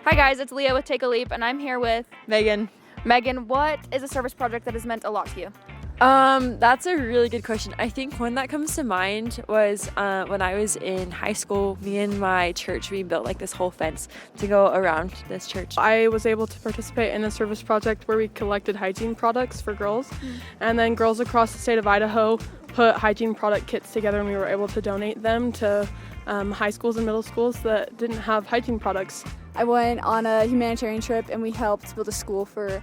Hi guys, it's Leah with Take a Leap, and I'm here with Megan. Megan. What is a service project that has meant a lot to you? That's a really good question. I think one that comes to mind was when I was in high school, me and my church, we built like this whole fence to go around this church. I was able to participate in a service project where we collected hygiene products for girls, and then girls across the state of Idaho put hygiene product kits together, and we were able to donate them to high schools and middle schools that didn't have hygiene products. I went on a humanitarian trip and we helped build a school for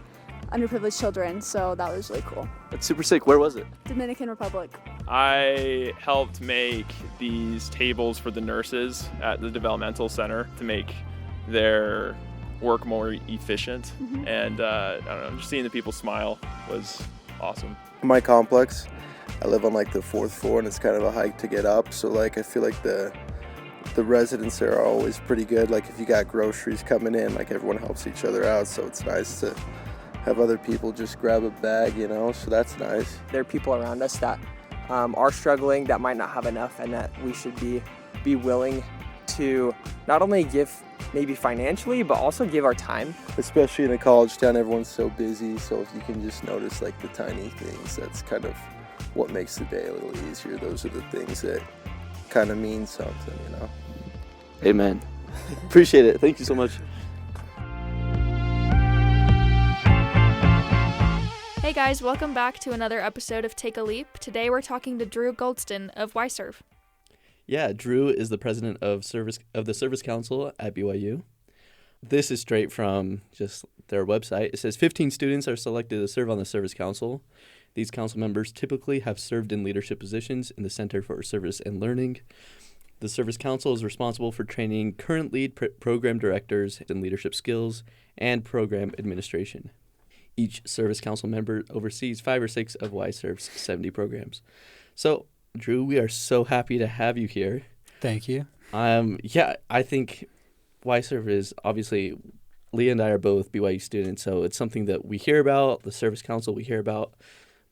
underprivileged children, so that was really cool. That's super sick. Where was it? Dominican Republic. I helped make these tables for the nurses at the developmental center to make their work more efficient. And I don't know, just seeing the people smile was awesome. My complex, I live on like the 4th floor, and it's kind of a hike to get up. So like I feel like the residents there are always pretty good. Like if you got groceries coming in, like everyone helps each other out. So it's nice to have other people just grab a bag, you know, so that's nice. There are people around us that are struggling, that might not have enough, and that we should be willing to not only give maybe financially, but also give our time. Especially in a college town, everyone's so busy, so if you can just notice like the tiny things, that's kind of what makes the day a little easier. Those are the things that kind of mean something, you know. Amen. Appreciate it. Thank you so much. Hey guys, welcome back to another episode of Take a Leap. Today we're talking to Drew Goldston of whY-Serve. Yeah, Drew is the president of the Service Council at BYU. This is straight from just their website. It says 15 students are selected to serve on the Service Council. These council members typically have served in leadership positions in the Center for Service and Learning. The Service Council is responsible for training current lead program directors in leadership skills and program administration. Each Service Council member oversees 5 or 6 of whY-Serve's 70 programs. So, Drew, we are so happy to have you here. Thank you. I think whY-Serve is obviously, Leah and I are both BYU students, so it's something that we hear about, the Service Council we hear about.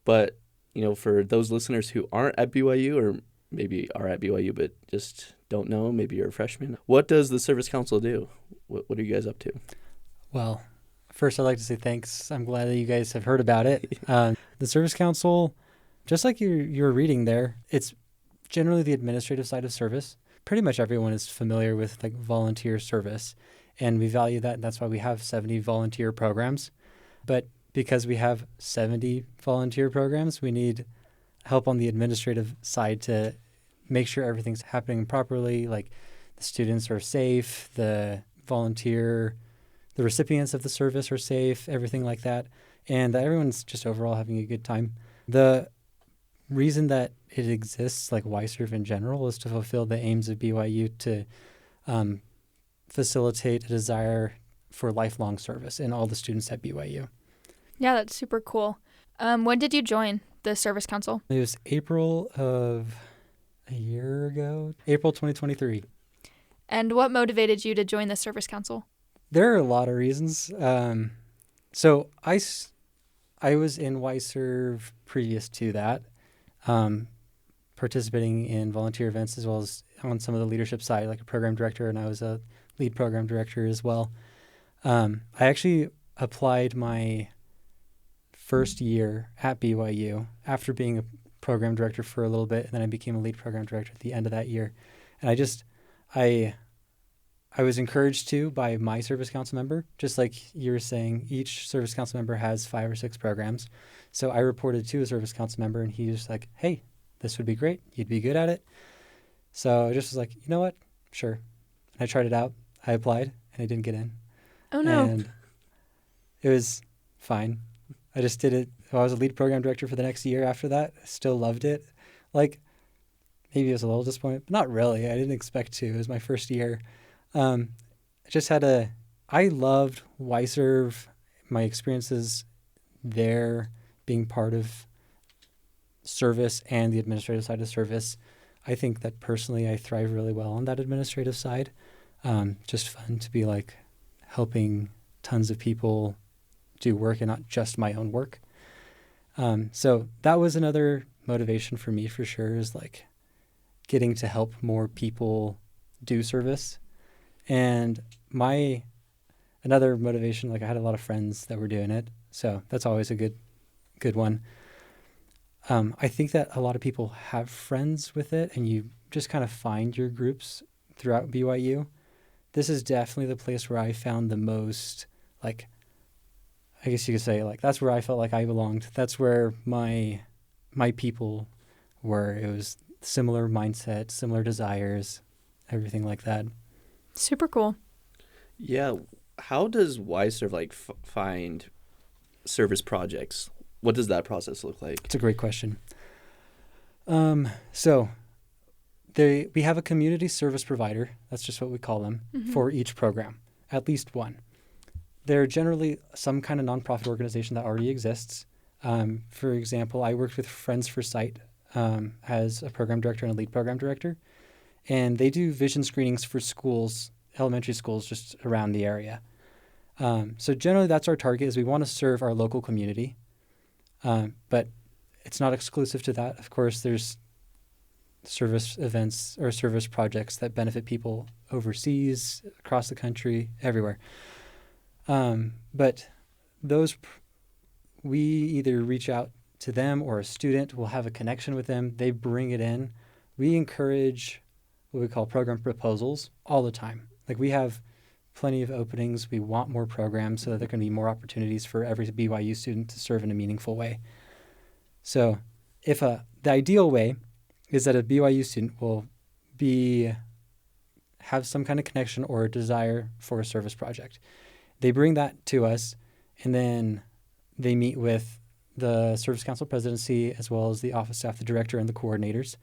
But, you know, for those listeners who aren't at BYU or maybe are at BYU but just don't know, maybe you're a freshman, what does the Service Council do? What are you guys up to? Well, first I'd like to say thanks. I'm glad that you guys have heard about it. The Service Council, just like you're reading there, it's generally the administrative side of service. Pretty much everyone is familiar with like volunteer service, and we value that, and that's why we have 70 volunteer programs. But because we have 70 volunteer programs, we need help on the administrative side to make sure everything's happening properly, like the students are safe, the recipients of the service are safe, everything like that, and that everyone's just overall having a good time. The reason that it exists, like whY-Serve in general, is to fulfill the aims of BYU to facilitate a desire for lifelong service in all the students at BYU. Yeah, that's super cool. When did you join the Service Council? It was April of a year ago, April 2023. And what motivated you to join the Service Council? There are a lot of reasons. So I was in whY-Serve previous to that, participating in volunteer events as well as on some of the leadership side, like a program director, and I was a lead program director as well. I actually applied my first year at BYU after being a program director for a little bit, and then I became a lead program director at the end of that year. And I was encouraged to by my service council member, just like you were saying, each service council member has 5 or 6 programs. So I reported to a service council member, and he was like, hey, this would be great. You'd be good at it. So I just was like, you know what? Sure. And I tried it out. I applied, and I didn't get in. Oh, no. And it was fine. I just did it. I was a lead program director for the next year after that. I still loved it. Like, maybe it was a little disappointed, but not really. I didn't expect to. It was my first year. I loved whY-Serve, my experiences there, being part of service and the administrative side of service. I think that personally I thrive really well on that administrative side. Just fun to be like helping tons of people do work and not just my own work. So that was another motivation for me for sure, is like getting to help more people do service. And my another motivation, like I had a lot of friends that were doing it, so that's always a good one. I think that a lot of people have friends with it, and you just kind of find your groups throughout BYU. This is definitely the place where I found the most, like, I guess you could say, like, that's where I felt like I belonged. That's where my people were. It was similar mindset, similar desires, everything like that. Super cool. Yeah. How does whY-Serve find service projects? What does that process look like? It's a great question. So we have a community service provider, that's just what we call them, for each program, at least one. They're generally some kind of nonprofit organization that already exists. For example, I worked with Friends for Sight as a program director and a lead program director, and they do vision screenings for schools, elementary schools just around the area. So generally that's our target, is we want to serve our local community. But it's not exclusive to that. Of course, there's service events or service projects that benefit people overseas, across the country, everywhere. But those, we either reach out to them, or a student will have a connection with them. They bring it in. We encourage what we call program proposals all the time. Like, we have plenty of openings. We want more programs so that there can be more opportunities for every BYU student to serve in a meaningful way. So if the ideal way is that a BYU student will have some kind of connection or a desire for a service project. They bring that to us, and then they meet with the Service Council presidency as well as the office staff, the director, and the coordinators,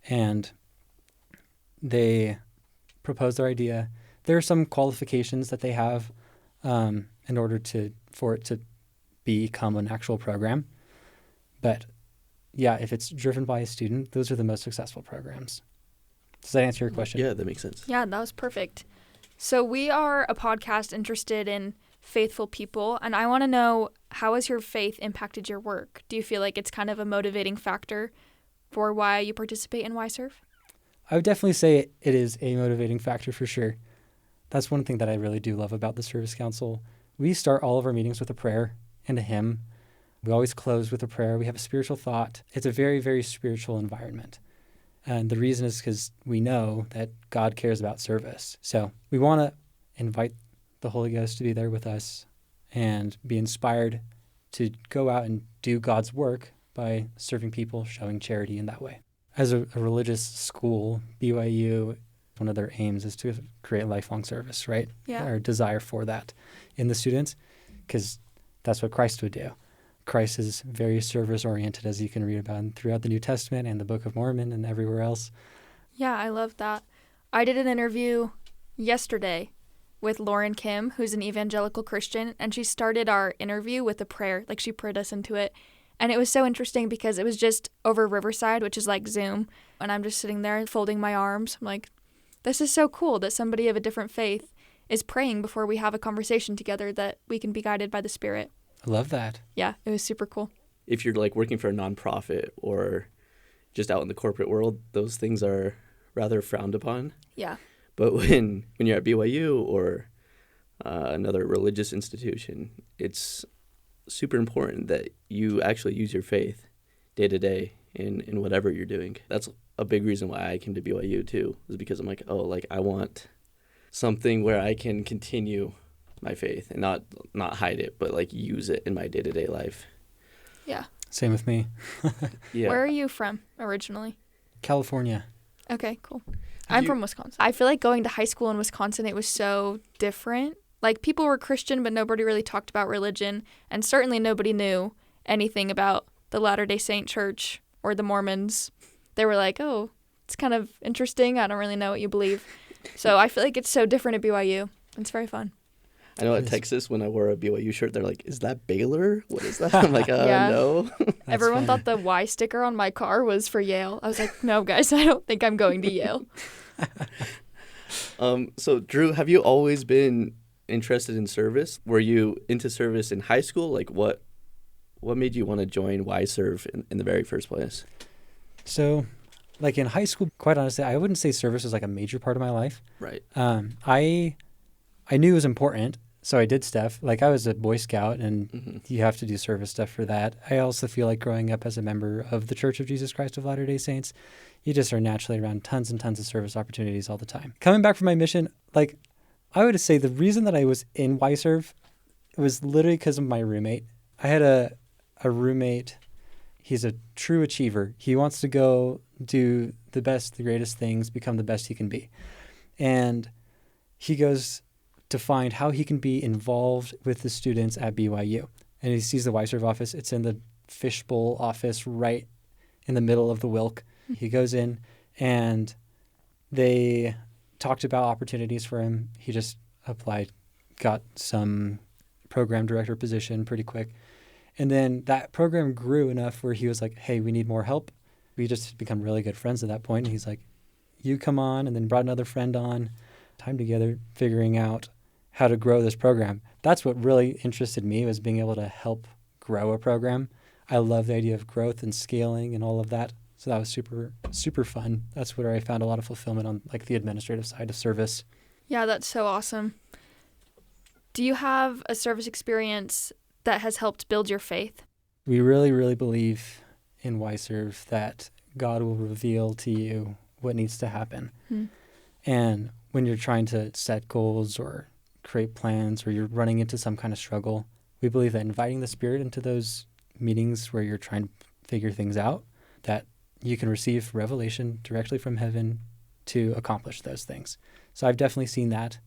and they propose their idea. There are some qualifications that they have in order for it to become an actual program. But yeah, if it's driven by a student, those are the most successful programs. Does that answer your question? Yeah, that makes sense. Yeah, that was perfect. So we are a podcast interested in faithful people, and I want to know, how has your faith impacted your work? Do you feel like it's kind of a motivating factor for why you participate in whY-Serve? I would definitely say it is a motivating factor for sure. That's one thing that I really do love about the Service Council. We start all of our meetings with a prayer and a hymn. We always close with a prayer. We have a spiritual thought. It's a very, very spiritual environment. And the reason is because we know that God cares about service. So we want to invite the Holy Ghost to be there with us and be inspired to go out and do God's work by serving people, showing charity in that way. As a religious school, BYU, one of their aims is to create lifelong service, right? Yeah. Our desire for that in the students, because that's what Christ would do. Christ is very service-oriented, as you can read about throughout the New Testament and the Book of Mormon and everywhere else. Yeah, I love that. I did an interview yesterday with Lauren Kim, who's an evangelical Christian, and she started our interview with a prayer. Like, she prayed us into it. And it was so interesting because it was just over Riverside, which is like Zoom, and I'm just sitting there folding my arms. I'm like, this is so cool that somebody of a different faith is praying before we have a conversation together, that we can be guided by the Spirit. I love that. Yeah, it was super cool. If you're like working for a nonprofit or just out in the corporate world, those things are rather frowned upon. Yeah. But when you're at BYU or another religious institution, it's super important that you actually use your faith day to day in whatever you're doing. That's a big reason why I came to BYU too, is because I'm like, I want something where I can continue my faith and not hide it, but like use it in my day-to-day life. Yeah. Same with me. Yeah. Where are you from originally? California. Okay, cool. I'm from Wisconsin. I feel like going to high school in Wisconsin, it was so different. Like, people were Christian, but nobody really talked about religion, and certainly nobody knew anything about the Latter-day Saint Church or the Mormons. They were like, oh, it's kind of interesting. I don't really know what you believe. So I feel like it's so different at BYU. It's very fun. I know at Texas, when I wore a BYU shirt, they're like, is that Baylor? What is that? I'm like, no. Everyone thought the Y sticker on my car was for Yale. I was like, no, guys, I don't think I'm going to Yale. So, Drew, have you always been interested in service? Were you into service in high school? Like, what made you want to join whY-Serve in the very first place? So, like in high school, quite honestly, I wouldn't say service was like a major part of my life. Right. I knew it was important. So I did stuff. Like, I was a Boy Scout, and you have to do service stuff for that. I also feel like growing up as a member of the Church of Jesus Christ of Latter-day Saints, you just are naturally around tons and tons of service opportunities all the time. Coming back from my mission, like, I would say the reason that I was in whY-Serve was literally because of my roommate. I had a roommate. He's a true achiever. He wants to go do the best, the greatest things, become the best he can be. And he goes to find how he can be involved with the students at BYU. And he sees the whY-Serve office. It's in the fishbowl office right in the middle of the Wilk. He goes in, and they talked about opportunities for him. He just applied, got some program director position pretty quick. And then that program grew enough where he was like, hey, we need more help. We just become really good friends at that point. And he's like, you come on, and then brought another friend on, time together, figuring out how to grow this program. That's what really interested me, was being able to help grow a program. I love the idea of growth and scaling and all of that. So that was super, super fun. That's where I found a lot of fulfillment on like the administrative side of service. Yeah, that's so awesome. Do you have a service experience that has helped build your faith? We really, really believe in whY-Serve that God will reveal to you what needs to happen. And when you're trying to set goals or create plans, or you're running into some kind of struggle, we believe that inviting the Spirit into those meetings where you're trying to figure things out, that you can receive revelation directly from heaven to accomplish those things. So I've definitely seen that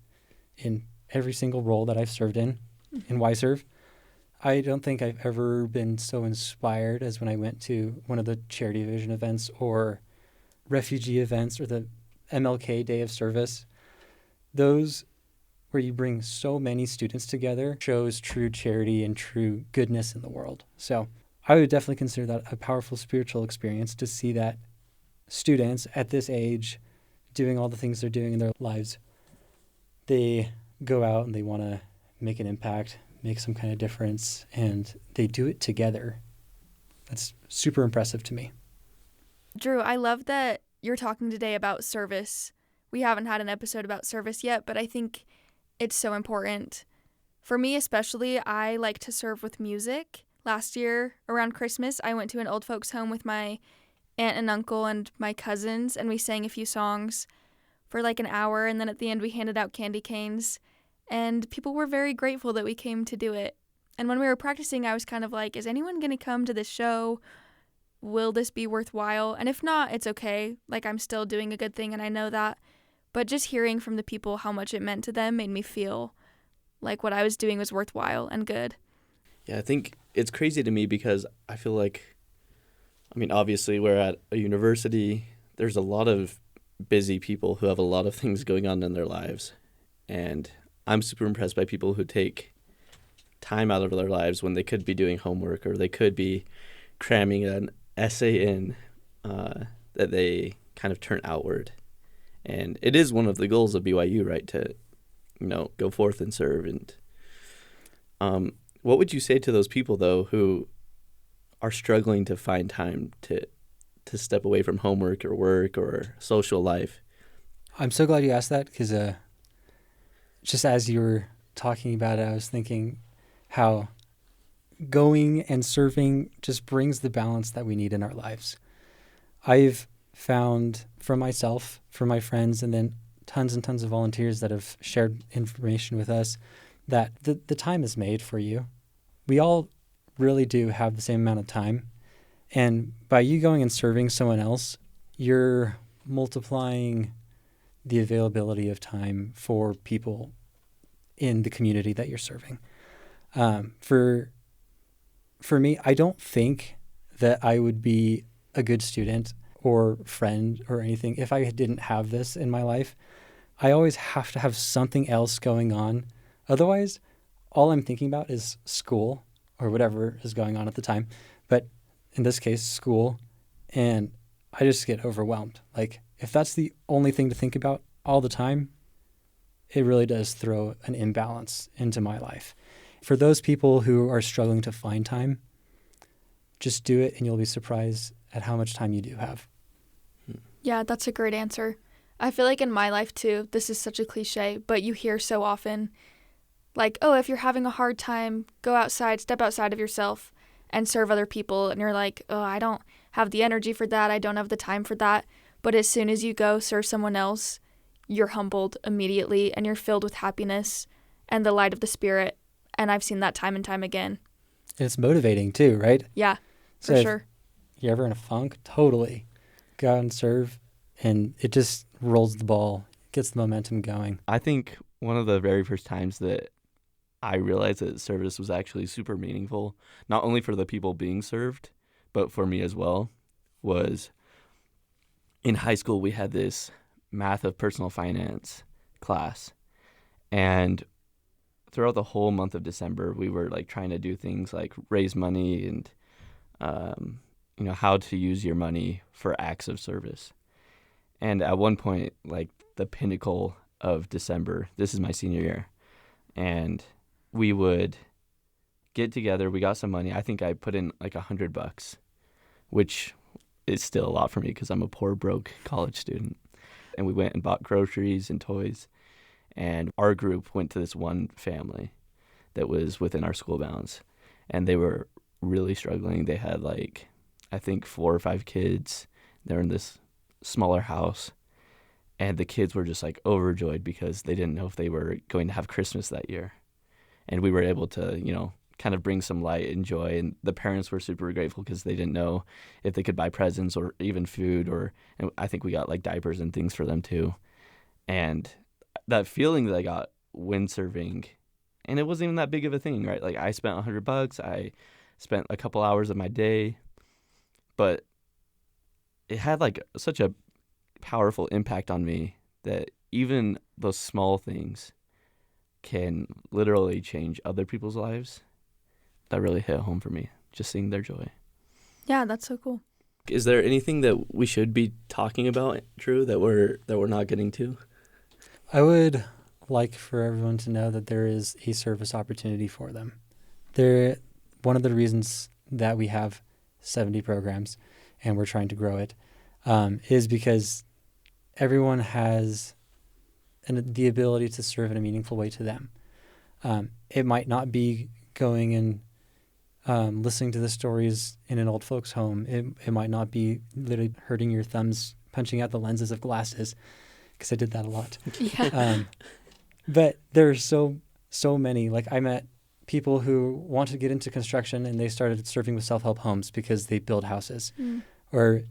in every single role that I've served in whY-Serve. I don't think I've ever been so inspired as when I went to one of the Charity Vision events or refugee events or the MLK Day of Service. Those where you bring so many students together shows true charity and true goodness in the world. So I would definitely consider that a powerful spiritual experience, to see that students at this age doing all the things they're doing in their lives, they go out and they want to make an impact, make some kind of difference, and they do it together. That's super impressive to me. Drew, I love that you're talking today about service. We haven't had an episode about service yet, but I think it's so important. For me especially, I like to serve with music. Last year, around Christmas, I went to an old folks' home with my aunt and uncle and my cousins, and we sang a few songs for like an hour, and then at the end we handed out candy canes, and people were very grateful that we came to do it. And when we were practicing, I was kind of like, is anyone going to come to this show? Will this be worthwhile? And if not, it's okay. Like, I'm still doing a good thing, and I know that. But just hearing from the people how much it meant to them made me feel like what I was doing was worthwhile and good. Yeah, I think it's crazy to me because I feel like, I mean, obviously we're at a university. There's a lot of busy people who have a lot of things going on in their lives. And I'm super impressed by people who take time out of their lives when they could be doing homework, or they could be cramming an essay in, that they kind of turn outward. And it is one of the goals of BYU, right, to, go forth and serve. And what would you say to those people, though, who are struggling to find time to step away from homework or work or social life? I'm so glad you asked that, because just as you were talking about it, I was thinking how going and serving just brings the balance that we need in our lives. I've found for myself, for my friends, and then tons and tons of volunteers that have shared information with us, that the time is made for you. We all really do have the same amount of time. And by you going and serving someone else, you're multiplying the availability of time for people in the community that you're serving. For me, I don't think that I would be a good student or friend or anything if I didn't have this in my life. I always have to have something else going on. Otherwise, all I'm thinking about is school or whatever is going on at the time. But in this case, school. And I just get overwhelmed. Like, if that's the only thing to think about all the time, it really does throw an imbalance into my life. For those people who are struggling to find time, just do it and you'll be surprised at how much time you do have. Yeah, that's a great answer. I feel like in my life too, this is such a cliche, but you hear so often, Like, oh, if you're having a hard time, go outside, step outside of yourself and serve other people. And you're like, oh, I don't have the energy for that. I don't have the time for that. But as soon as you go serve someone else, you're humbled immediately and you're filled with happiness and the light of the Spirit. And I've seen that time and time again. It's motivating too, right? Yeah, So for if sure. you're ever in a funk, totally go out and serve, and it just rolls the ball, gets the momentum going. I think one of the very first times that I realized that service was actually super meaningful, not only for the people being served, but for me as well, was in high school. We had this math of personal finance class, and throughout the whole month of December, we were like trying to do things like raise money and how to use your money for acts of service. And at one point, like the pinnacle of December, this is my senior year, and we would get together. We got some money. I think I put in like $100, which is still a lot for me because I'm a poor, broke college student. And we went and bought groceries and toys. And our group went to this one family that was within our school bounds. And they were really struggling. They had like, I think 4 or 5 kids. They were in this smaller house. And the kids were just like overjoyed because they didn't know if they were going to have Christmas that year. And we were able to, kind of bring some light and joy. And the parents were super grateful because they didn't know if they could buy presents or even food, and I think we got like diapers and things for them too. And that feeling that I got when serving, and it wasn't even that big of a thing, right? Like I spent $100, I spent a couple hours of my day, but it had like such a powerful impact on me that even those small things can literally change other people's lives. That really hit home for me, just seeing their joy. Yeah, that's so cool. Is there anything that we should be talking about, Drew, that we're not getting to? I would like for everyone to know that there is a service opportunity for them. One of the reasons that we have 70 programs and we're trying to grow it is because everyone has the ability to serve in a meaningful way to them. It might not be going and listening to the stories in an old folks' home. It might not be literally hurting your thumbs, punching out the lenses of glasses, because I did that a lot. Yeah. But there are so many. Like I met people who wanted to get into construction and they started serving with self-help homes because they build houses. Or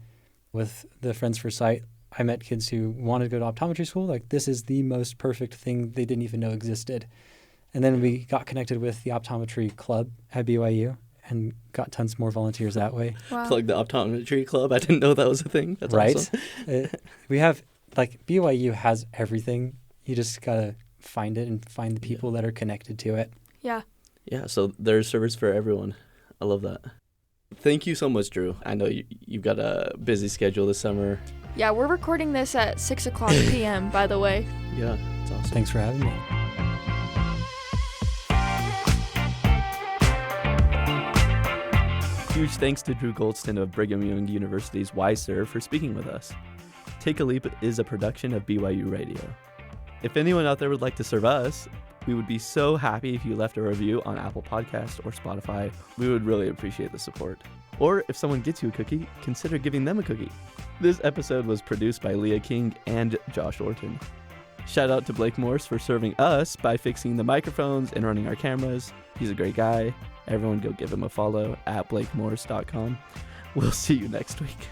with the Friends for Sight, I met kids who wanted to go to optometry school. Like this is the most perfect thing they didn't even know existed. And then we got connected with the optometry club at BYU and got tons more volunteers that way. Wow. Plug the optometry club. I didn't know that was a thing. That's right. Awesome. We have, like, BYU has everything. You just got to find it and find the people that are connected to it. Yeah. Yeah, so there's service for everyone. I love that. Thank you so much, Drew. I know you've got a busy schedule this summer. Yeah, we're recording this at 6:00 p.m., by the way. Yeah, it's awesome. Thanks for having me. Huge thanks to Drew Goldston of Brigham Young University's whY-Serve for speaking with us. Take a Leap is a production of BYU Radio. If anyone out there would like to serve us, we would be so happy if you left a review on Apple Podcasts or Spotify. We would really appreciate the support. Or if someone gets you a cookie, consider giving them a cookie. This episode was produced by Leah King and Josh Orton. Shout out to Blake Morse for serving us by fixing the microphones and running our cameras. He's a great guy. Everyone go give him a follow at blakemorse.com. We'll see you next week.